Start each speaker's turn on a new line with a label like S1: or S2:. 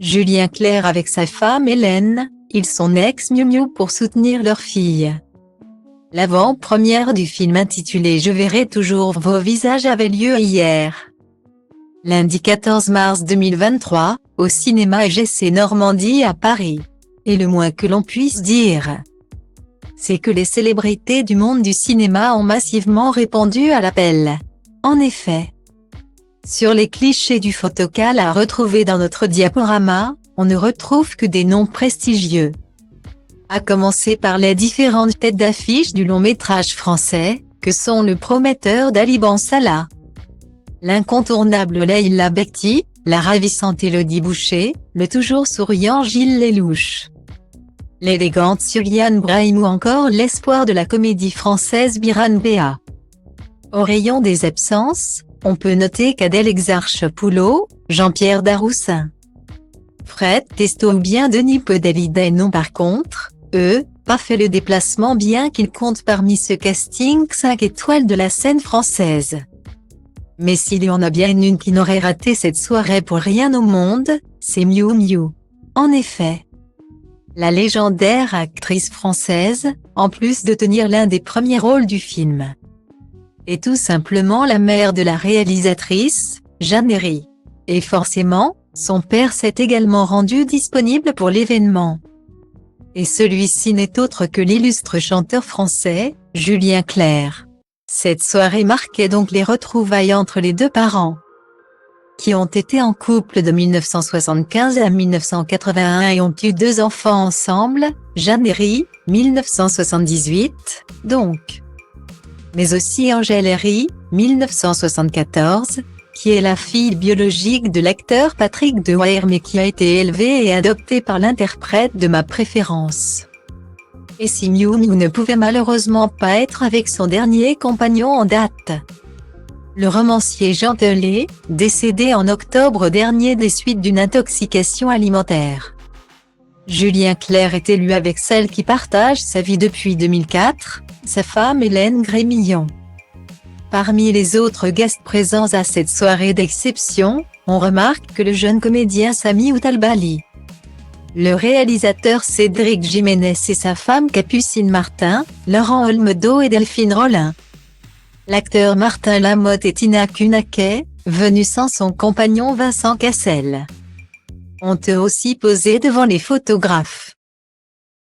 S1: Julien Clerc avec sa femme Hélène, ils sont ex-Miou Miou pour soutenir leur fille. L'avant-première du film intitulé Je verrai toujours vos visages avait lieu hier. Lundi 14 mars 2023, au cinéma EGC Normandie à Paris. Et le moins que l'on puisse dire, c'est que les célébrités du monde du cinéma ont massivement répondu à l'appel. En effet, sur les clichés du photocall à retrouver dans notre diaporama, on ne retrouve que des noms prestigieux. À commencer par les différentes têtes d'affiche du long-métrage français, que sont le prometteur d'Ali Ben Salah, l'incontournable Leïla Bekti, la ravissante Élodie Boucher, le toujours souriant Gilles Lellouche, l'élégante Suriane Brahim ou encore l'espoir de la comédie française Biran Béa. Au rayon des absences, on peut noter qu'Adèle Exarchopoulos, Jean-Pierre Daroussin, Fred Testo ou bien Denis Podalida n'ont par contre, eux, pas fait le déplacement bien qu'ils comptent parmi ce casting 5 étoiles de la scène française. Mais s'il y en a bien une qui n'aurait raté cette soirée pour rien au monde, c'est Miou Miou. En effet, la légendaire actrice française, en plus de tenir l'un des premiers rôles du film, est tout simplement la mère de la réalisatrice, Jeanne Herry. Et forcément, son père s'est également rendu disponible pour l'événement. Et celui-ci n'est autre que l'illustre chanteur français, Julien Clerc. Cette soirée marquait donc les retrouvailles entre les deux parents, qui ont été en couple de 1975 à 1981 et ont eu 2 enfants ensemble, Jeanne Herry, 1978, donc. Mais aussi Angèle Herry, 1974, qui est la fille biologique de l'acteur Patrick Dewaere mais qui a été élevée et adoptée par l'interprète de ma préférence. Et si Miou Miou ne pouvait malheureusement pas être avec son dernier compagnon en date, le romancier Jean Telet, décédé en octobre dernier des suites d'une intoxication alimentaire. Julien Clerc est élu avec celle qui partage sa vie depuis 2004, sa femme Hélène Grémillon. Parmi les autres guests présents à cette soirée d'exception, on remarque que le jeune comédien Sami Outalbali, le réalisateur Cédric Jiménez et sa femme Capucine Martin, Laurent Olmedo et Delphine Rollin, l'acteur Martin Lamotte et Tina Kunackay, venus sans son compagnon Vincent Cassel, ont eux aussi posé devant les photographes.